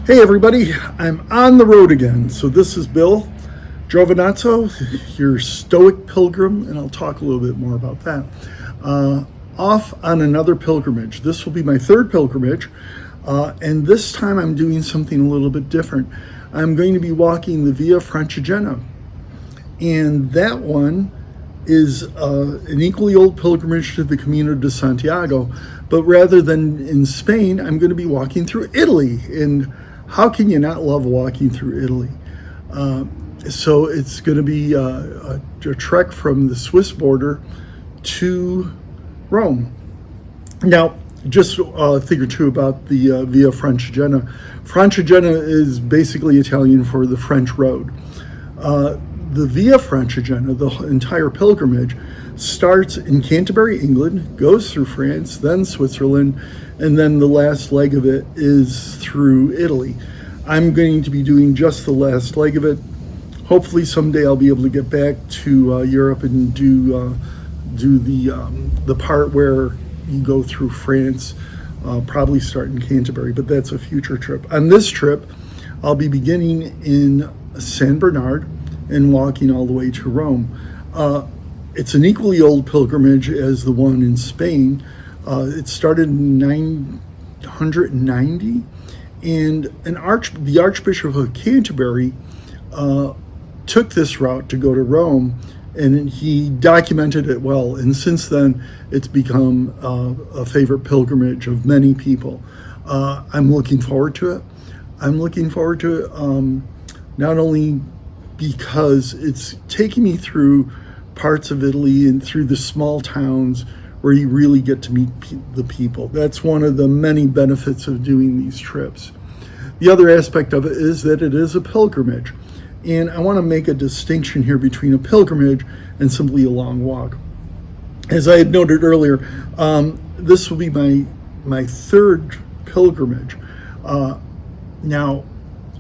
Hey everybody, I'm on the road again. So this is Bill Giovinazzo, your Stoic pilgrim, and I'll talk a little bit more about that. Off on another pilgrimage. This will be my third pilgrimage, and this time I'm doing something a little bit different. I'm going to be walking the Via Francigena, and that one is an equally old pilgrimage to the Camino de Santiago, but rather than in Spain, I'm going to be walking through Italy. And how can you not love walking through Italy? So it's going to be a trek from the Swiss border to Rome. Now, just a thing or two about the Via Francigena. Francigena is basically Italian for the French road. The Via Francigena, the entire pilgrimage, starts in Canterbury, England, goes through France, then Switzerland, and then the last leg of it is through Italy. I'm going to be doing just the last leg of it. Hopefully someday I'll be able to get back to Europe and do the part where you go through France, probably start in Canterbury, but that's a future trip. On this trip, I'll be beginning in San Bernard and walking all the way to Rome. It's an equally old pilgrimage as the one in Spain. It started in 990, and the Archbishop of Canterbury took this route to go to Rome, and he documented it well. And since then, it's become a favorite pilgrimage of many people. I'm looking forward to it. I'm looking forward to it not only because it's taking me through parts of Italy and through the small towns where you really get to meet the people. That's one of the many benefits of doing these trips. The other aspect of it is that it is a pilgrimage. And I want to make a distinction here between a pilgrimage and simply a long walk. As I had noted earlier, this will be my third pilgrimage. Now,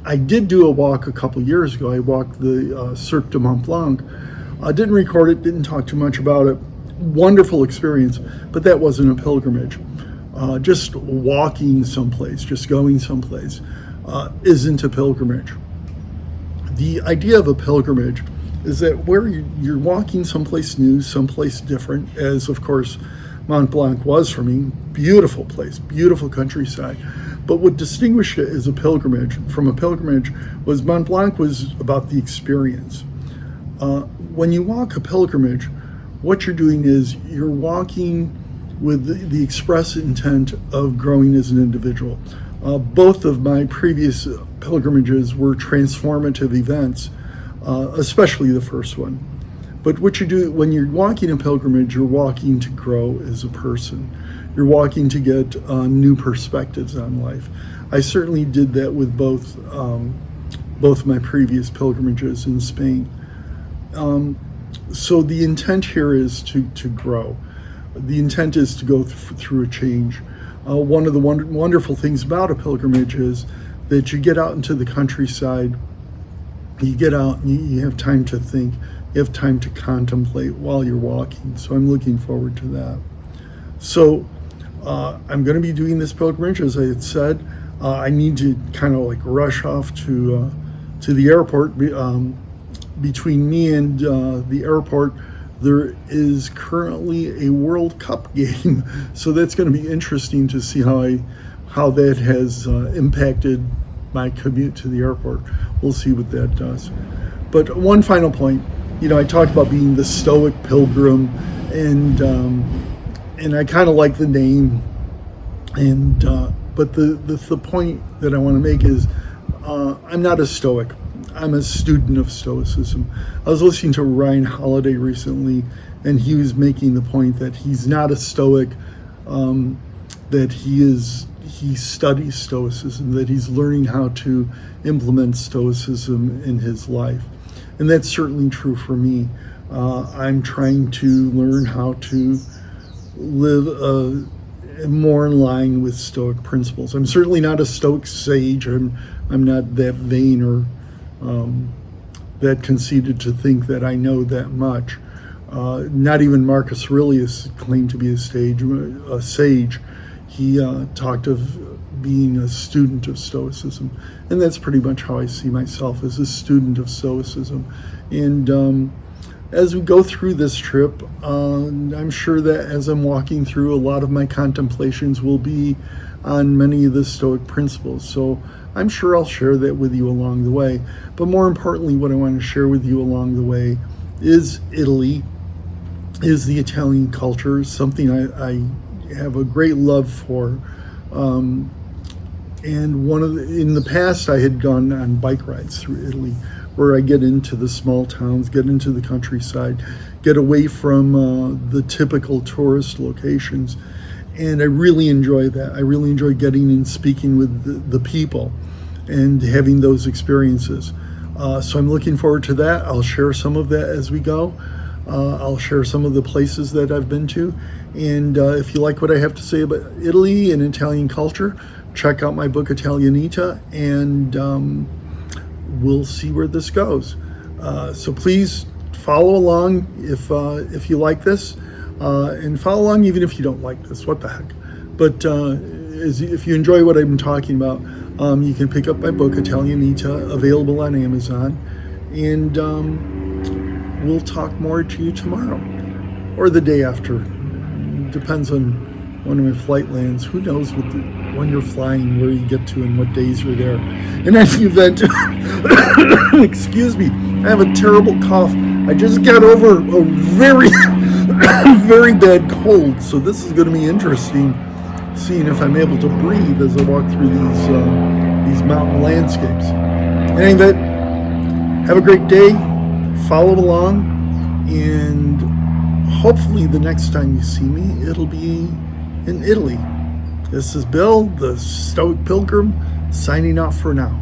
I did do a walk a couple years ago. I walked the Cirque du Mont Blanc. I didn't record it, didn't talk too much about it. Wonderful experience, but that wasn't a pilgrimage. Just walking someplace, just going someplace, isn't a pilgrimage. The idea of a pilgrimage is that where you're walking someplace new, someplace different, as of course Mont Blanc was for me. Beautiful place, beautiful countryside. But what distinguished it as a pilgrimage from a pilgrimage was Mont Blanc was about the experience. When you walk a pilgrimage, what you're doing is you're walking with the express intent of growing as an individual. Both of my previous pilgrimages were transformative events, especially the first one. But what you do when you're walking a pilgrimage, you're walking to grow as a person. You're walking to get new perspectives on life. I certainly did that with both my previous pilgrimages in Spain. So the intent here is to grow. The intent is to go through a change. One of the wonderful things about a pilgrimage is that you get out into the countryside, you get out and you have time to think, you have time to contemplate while you're walking. So I'm looking forward to that. So I'm going to be doing this pilgrimage, as I had said. I need to kind of like rush off to the airport. Between me and the airport, there is currently a World Cup game, so that's going to be interesting to see how that has impacted my commute to the airport. We'll see what that does. But one final point, I talked about being the Stoic pilgrim, and I kind of like the name, but the point that I want to make is I'm not a Stoic. I'm a student of Stoicism. I was listening to Ryan Holiday recently, and he was making the point that he's not a Stoic, that he studies Stoicism, that he's learning how to implement Stoicism in his life. And that's certainly true for me. I'm trying to learn how to live more in line with Stoic principles. I'm certainly not a Stoic sage. I'm not that vain or that conceited to think that I know that much. Not even Marcus Aurelius claimed to be a sage. He talked of being a student of Stoicism. And that's pretty much how I see myself, as a student of Stoicism. And as we go through this trip, I'm sure that as I'm walking through, a lot of my contemplations will be on many of the Stoic principles. So I'm sure I'll share that with you along the way. But more importantly, what I want to share with you along the way is Italy, is the Italian culture, something I have a great love for. And in the past, I had gone on bike rides through Italy, where I get into the small towns, get into the countryside, get away from the typical tourist locations. And I really enjoy that. I really enjoy getting and speaking with the people and having those experiences. So I'm looking forward to that. I'll share some of that as we go. I'll share some of the places that I've been to. And if you like what I have to say about Italy and Italian culture, check out my book, Italianita, and we'll see where this goes. So please follow along if you like this, and follow along even if you don't like this. What the heck? But if you enjoy what I've been talking about, you can pick up my book, Italianita, available on Amazon, and we'll talk more to you tomorrow or the day after. Depends on when my flight lands. Who knows when you're flying, where you get to, and what days you're there. In any event, excuse me, I have a terrible cough. I just got over a very, very bad cold, so this is going to be interesting, seeing if I'm able to breathe as I walk through these mountain landscapes. In any event, have a great day. Follow along, and hopefully the next time you see me, it'll be in Italy. This is Bill, the Stoic Pilgrim, signing off for now.